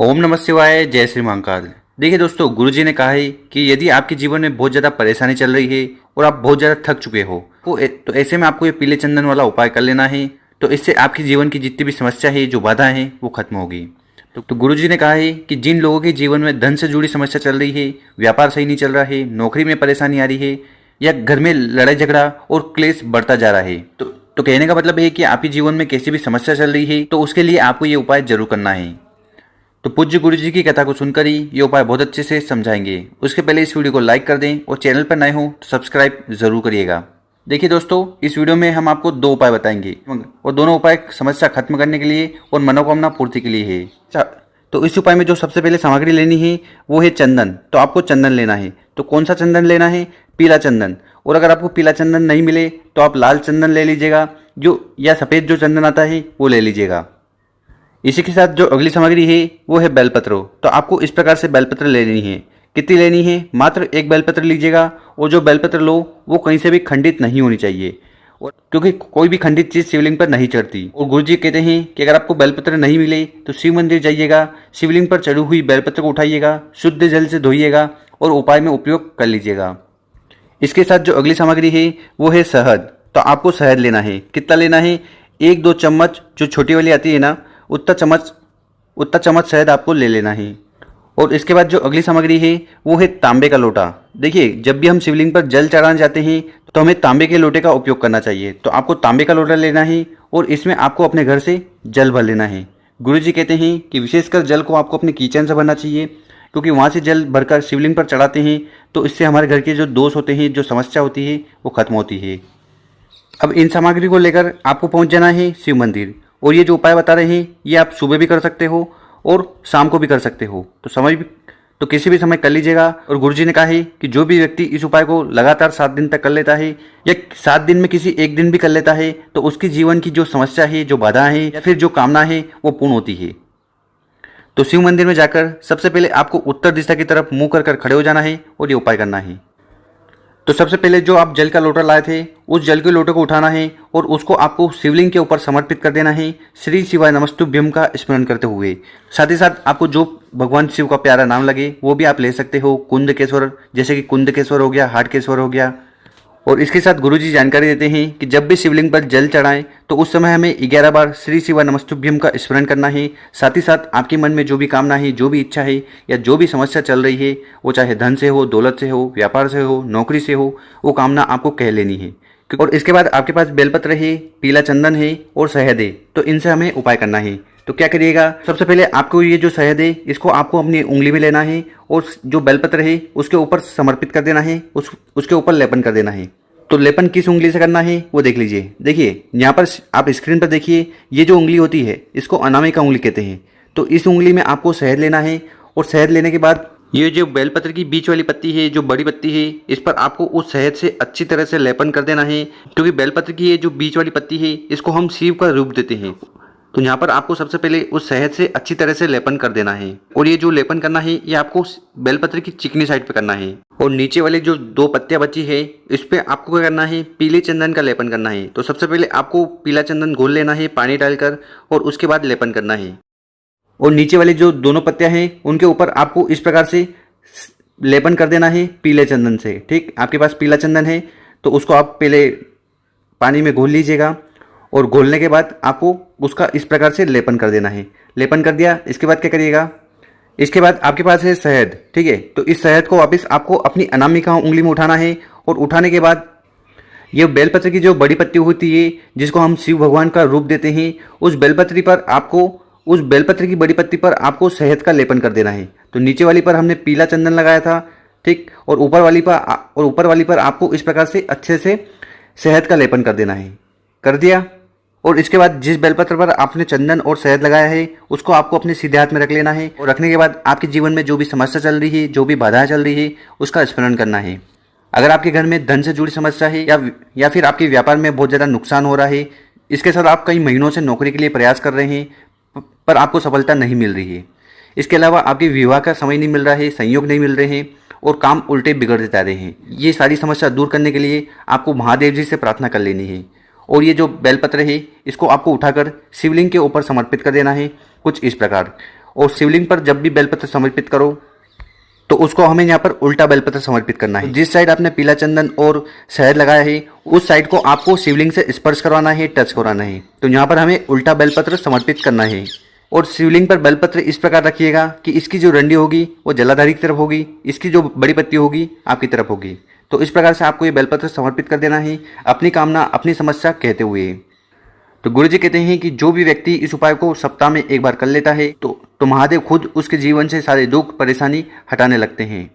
ओम नमः शिवाय, जय श्री महाकाल। देखिए दोस्तों, गुरुजी ने कहा है कि यदि आपके जीवन में बहुत ज़्यादा परेशानी चल रही है और आप बहुत ज़्यादा थक चुके हो तो ऐसे में आपको ये पीले चंदन वाला उपाय कर लेना है। तो इससे आपके जीवन की जितनी भी समस्या है, जो बाधा है, वो खत्म होगी। तो गुरुजी ने कहा है कि जिन लोगों के जीवन में धन से जुड़ी समस्या चल रही है, व्यापार सही नहीं चल रहा है, नौकरी में परेशानी आ रही है या घर में लड़ाई झगड़ा और क्लेश बढ़ता जा रहा है, तो कहने का मतलब है कि आपके जीवन में कैसी भी समस्या चल रही है तो उसके लिए आपको ये उपाय जरूर करना है। तो पूज्य गुरु जी की कथा को सुनकर ही ये उपाय बहुत अच्छे से समझाएंगे। उसके पहले इस वीडियो को लाइक कर दें और चैनल पर नए हो तो सब्सक्राइब जरूर करिएगा। देखिए दोस्तों, इस वीडियो में हम आपको दो उपाय बताएंगे और दोनों उपाय समस्या खत्म करने के लिए और मनोकामना पूर्ति के लिए है। तो इस उपाय में जो सबसे पहले सामग्री लेनी है वो है चंदन। तो आपको चंदन लेना है। तो कौन सा चंदन लेना है? पीला चंदन। और अगर आपको पीला चंदन नहीं मिले तो आप लाल चंदन ले लीजिएगा, या सफ़ेद जो चंदन आता है वो ले लीजिएगा। इसी के साथ जो अगली सामग्री है वो है बेलपत्र। तो आपको इस प्रकार से बेलपत्र लेनी है। कितनी लेनी है? मात्र एक बेलपत्र लीजिएगा। और जो बेलपत्र लो वो कहीं से भी खंडित नहीं होनी चाहिए, और क्योंकि कोई भी खंडित चीज़ शिवलिंग पर नहीं चढ़ती। और गुरुजी कहते हैं कि अगर आपको बेलपत्र नहीं मिले तो शिव मंदिर जाइएगा, शिवलिंग पर चढ़ी हुई बेलपत्र को उठाइएगा, शुद्ध जल से धोइएगा और उपाय में उपयोग कर लीजिएगा। इसके साथ जो अगली सामग्री है वो है शहद। तो आपको शहद लेना है। कितना लेना है? 1-2 चम्मच, जो छोटी वाली आती है ना, उतना चम्मच शहद आपको ले लेना है। और इसके बाद जो अगली सामग्री है वो है तांबे का लोटा। देखिए, जब भी हम शिवलिंग पर जल चढ़ाना चाहते हैं तो हमें तांबे के लोटे का उपयोग करना चाहिए। तो आपको तांबे का लोटा लेना है और इसमें आपको अपने घर से जल भर लेना है। गुरुजी कहते हैं कि विशेषकर जल को आपको अपने किचन से भरना चाहिए, क्योंकि वहाँ से जल भरकर शिवलिंग पर चढ़ाते हैं तो इससे हमारे घर के जो दोष होते हैं, जो समस्या होती है, वो खत्म होती है। अब इन सामग्री को लेकर आपको पहुँच जाना है शिव मंदिर। और ये जो उपाय बता रहे हैं ये आप सुबह भी कर सकते हो और शाम को भी कर सकते हो। तो किसी भी समय कर लीजिएगा। और गुरुजी ने कहा है कि जो भी व्यक्ति इस उपाय को लगातार 7 दिन तक कर लेता है, या 7 दिन में किसी एक दिन भी कर लेता है, तो उसकी जीवन की जो समस्या है, जो बाधा है या फिर जो कामना है, वो पूर्ण होती है। तो शिव मंदिर में जाकर सबसे पहले आपको उत्तर दिशा की तरफ मुंह कर खड़े हो जाना है और ये उपाय करना है। तो सबसे पहले जो आप जल का लोटा लाए थे, उस जल के लोटे को उठाना है और उसको आपको शिवलिंग के ऊपर समर्पित कर देना है, श्री शिवाय नमस्तुभ्यम का स्मरण करते हुए। साथ ही साथ आपको जो भगवान शिव का प्यारा नाम लगे वो भी आप ले सकते हो। कुंदकेश्वर, जैसे कि कुंदकेश्वर हो गया, हाटकेश्वर हो गया। और इसके साथ गुरुजी जानकारी देते हैं कि जब भी शिवलिंग पर जल चढ़ाएं तो उस समय हमें 11 बार श्री शिवा नमस्तुभ्यम का स्मरण करना है। साथ ही साथ आपके मन में जो भी कामना है, जो भी इच्छा है या जो भी समस्या चल रही है, वो चाहे धन से हो, दौलत से हो, व्यापार से हो, नौकरी से हो, वो कामना आपको कह लेनी है। और इसके बाद आपके पास बेलपत्र है, पीला चंदन है और शहद है। तो इनसे हमें उपाय करना है। तो क्या करिएगा? सबसे पहले आपको ये जो शहद है इसको आपको अपनी उंगली में लेना है और जो बेलपत्र है उसके ऊपर समर्पित कर देना है, उसके ऊपर लेपन कर देना है। तो लेपन किस उंगली से करना है वो देख लीजिए। देखिए यहाँ पर आप स्क्रीन पर देखिए, ये जो उंगली होती है इसको अनामिका उंगली कहते हैं। तो इस उंगली में आपको शहद लेना है और शहद लेने के बाद ये जो बेलपत्र की बीच वाली पत्ती है, जो बड़ी पत्ती है, इस पर आपको उस शहद से अच्छी तरह से लेपन कर देना है, क्योंकि बेलपत्र की ये जो बीच वाली पत्ती है इसको हम शिव का रूप देते हैं। तो यहाँ पर आपको सबसे पहले उस शहद से अच्छी तरह से लेपन कर देना है। और ये जो लेपन करना है ये आपको बेलपत्र की चिकनी साइड पे करना है। और नीचे वाले जो 2 पत्तियां बची है इस पे आपको क्या करना है? पीले चंदन का लेपन करना है। तो सबसे पहले आपको पीला चंदन घोल लेना है पानी डालकर और उसके बाद लेपन करना है। और नीचे वाले जो दोनों पत्तियां हैं उनके ऊपर आपको इस प्रकार से लेपन कर देना है पीले चंदन से। ठीक, आपके पास पीला चंदन है तो उसको आप पहले पानी में घोल लीजिएगा और घोलने के बाद आपको उसका इस प्रकार से लेपन कर देना है। लेपन कर दिया, इसके बाद क्या करिएगा? इसके बाद आपके पास है शहद। ठीक है, तो इस शहद को वापस आपको अपनी अनामिका उंगली में उठाना है। और उठाने के बाद ये बेलपत्र की जो बड़ी पत्ती होती है जिसको हम शिव भगवान का रूप देते हैं, उस बेलपत्र की बड़ी पत्ती पर आपको शहद का लेपन कर देना है। तो नीचे वाली पर हमने पीला चंदन लगाया था, ठीक, और ऊपर वाली पर आपको इस प्रकार से अच्छे से शहद का लेपन कर देना है। कर दिया। और इसके बाद जिस बेलपत्र पर आपने चंदन और शहद लगाया है उसको आपको अपने सीधे हाथ में रख लेना है। और रखने के बाद आपके जीवन में जो भी समस्या चल रही है, जो भी बाधाएं चल रही है, उसका स्मरण करना है। अगर आपके घर में धन से जुड़ी समस्या है या फिर आपके व्यापार में बहुत ज़्यादा नुकसान हो रहा है, इसके साथ आप कई महीनों से नौकरी के लिए प्रयास कर रहे हैं पर आपको सफलता नहीं मिल रही है, इसके अलावा आपके विवाह का समय नहीं मिल रहा है, संयोग नहीं मिल रहे हैं और काम उल्टे बिगड़ते जा रहे हैं, ये सारी समस्या दूर करने के लिए आपको महादेव जी से प्रार्थना कर लेनी है। और ये जो बेलपत्र है इसको आपको उठाकर शिवलिंग के ऊपर समर्पित कर देना है कुछ इस प्रकार। और शिवलिंग पर जब भी बेलपत्र समर्पित करो तो उसको हमें यहाँ पर उल्टा बेलपत्र समर्पित करना है। जिस साइड आपने पीला चंदन और शहद लगाया है उस साइड को आपको शिवलिंग से स्पर्श करवाना है, टच करवाना है। तो यहाँ पर हमें उल्टा बेलपत्र समर्पित करना है। और शिवलिंग पर बेलपत्र इस प्रकार रखिएगा कि इसकी जो डंडी होगी वो जलाधारी की तरफ होगी, इसकी जो बड़ी पत्ती होगी आपकी तरफ होगी। तो इस प्रकार से आपको ये बेलपत्र समर्पित कर देना है अपनी कामना, अपनी समस्या कहते हुए। तो गुरुजी कहते हैं कि जो भी व्यक्ति इस उपाय को सप्ताह में एक बार कर लेता है तो महादेव खुद उसके जीवन से सारे दुख परेशानी हटाने लगते हैं।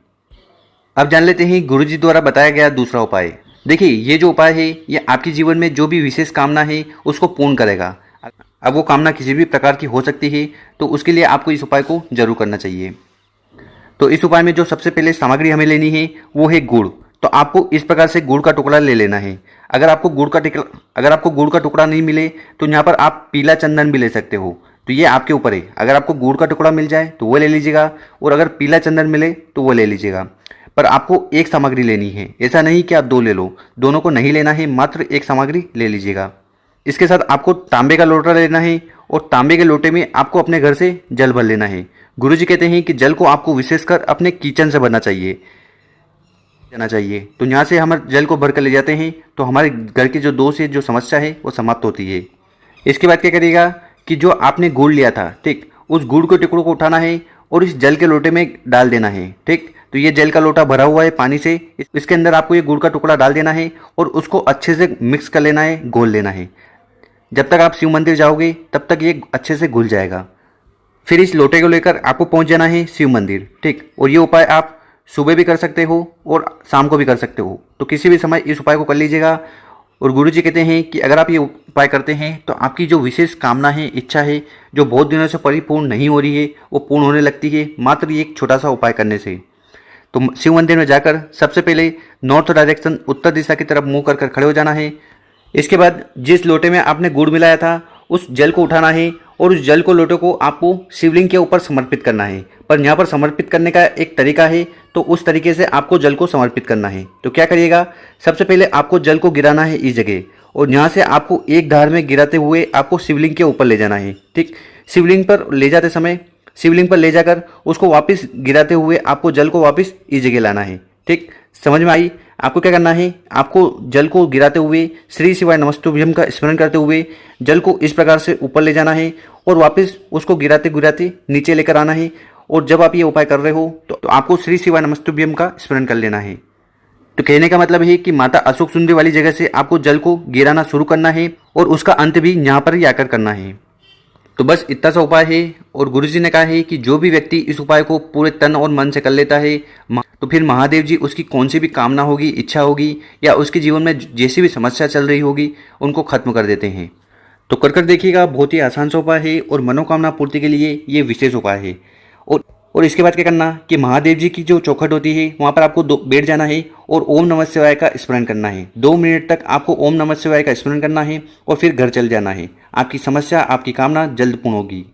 अब जान लेते हैं गुरुजी द्वारा बताया गया दूसरा उपाय। देखिए, ये जो उपाय है ये आपके जीवन में जो भी विशेष कामना है उसको पूर्ण करेगा। अब वो कामना किसी भी प्रकार की हो सकती है, तो उसके लिए आपको इस उपाय को जरूर करना चाहिए। तो इस उपाय में जो सबसे पहले सामग्री हमें लेनी है वो है गुड़। तो आपको इस प्रकार से गुड़ का टुकड़ा ले लेना है। अगर आपको गुड़ का टुकड़ा नहीं मिले तो यहाँ पर आप पीला चंदन भी ले सकते हो। तो ये आपके ऊपर है, अगर आपको गुड़ का टुकड़ा मिल जाए तो वो ले लीजिएगा, और अगर पीला चंदन मिले तो वो ले लीजिएगा। पर आपको एक सामग्री लेनी है, ऐसा नहीं कि आप दो ले लो, दोनों को नहीं लेना है, मात्र एक सामग्री ले लीजिएगा। इसके साथ आपको तांबे का लोटा लेना है, और तांबे के लोटे में आपको अपने घर से जल भर लेना है। गुरुजी कहते हैं कि जल को आपको विशेषकर अपने किचन से भरना चाहिए। तो यहाँ से हम जल को भर कर ले जाते हैं तो हमारे घर की जो दोष है, जो समस्या है वो समाप्त होती है। इसके बाद क्या करिएगा कि जो आपने गुड़ लिया था, ठीक, उस गुड़ के टुकड़ों को उठाना है और इस जल के लोटे में डाल देना है। ठीक, तो ये जल का लोटा भरा हुआ है पानी से, इसके अंदर आपको ये गुड़ का टुकड़ा डाल देना है और उसको अच्छे से मिक्स कर लेना है, घोल लेना है। जब तक आप शिव मंदिर जाओगे तब तक ये अच्छे से घुल जाएगा। फिर इस लोटे को लेकर आपको पहुंच जाना है शिव मंदिर। ठीक, और ये उपाय आप सुबह भी कर सकते हो और शाम को भी कर सकते हो। तो किसी भी समय इस उपाय को कर लीजिएगा। और गुरुजी कहते हैं कि अगर आप ये उपाय करते हैं तो आपकी जो विशेष कामना है, इच्छा है, जो बहुत दिनों से परिपूर्ण नहीं हो रही है, वो पूर्ण होने लगती है मात्र ये एक छोटा सा उपाय करने से। तो शिव मंदिर में जाकर सबसे पहले नॉर्थ डायरेक्शन, उत्तर दिशा की तरफ मुंह कर खड़े हो जाना है। इसके बाद जिस लोटे में आपने गुड़ मिलाया था उस जल को उठाना है और उस जल को, लोटे को आपको शिवलिंग के ऊपर समर्पित करना है। पर यहाँ पर समर्पित करने का एक तरीका है, तो उस तरीके से आपको जल को समर्पित करना है। तो क्या करिएगा, सबसे पहले आपको जल को गिराना है इस जगह, और यहाँ से आपको एक धार में गिराते हुए आपको शिवलिंग के ऊपर ले जाना है। ठीक, शिवलिंग पर ले जाते समय शिवलिंग पर ले जाकर उसको वापस गिराते हुए आपको जल को वापस इस जगह लाना है। ठीक, समझ में आई? आपको क्या करना है, आपको जल को गिराते हुए श्री शिवाय नमस्तुभ्यम का स्मरण करते हुए जल को इस प्रकार से ऊपर ले जाना है और वापस उसको गिराते गिराते नीचे लेकर आना है। और जब आप ये उपाय कर रहे हो तो आपको श्री शिवाय नमस्तुभ्यम का स्मरण कर लेना है। तो कहने का मतलब है कि माता अशोक सुंदरी वाली जगह से आपको जल को गिराना शुरू करना है और उसका अंत भी यहाँ पर ही आकर करना है। तो बस इतना सा उपाय है। और गुरुजी ने कहा है कि जो भी व्यक्ति इस उपाय को पूरे तन और मन से कर लेता है तो फिर महादेव जी उसकी कौन सी भी कामना होगी, इच्छा होगी, या उसके जीवन में जैसी भी समस्या चल रही होगी उनको खत्म कर देते हैं। तो कर देखिएगा, बहुत ही आसान सा उपाय है और मनोकामना पूर्ति के लिए ये विशेष उपाय है। और इसके बाद क्या करना कि महादेव जी की जो चौखट होती है वहाँ पर आपको बैठ जाना है और ओम नमः शिवाय का स्मरण करना है। 2 मिनट तक आपको ओम नमः शिवाय का स्मरण करना है और फिर घर चल जाना है। आपकी समस्या, आपकी कामना जल्द पूर्ण होगी।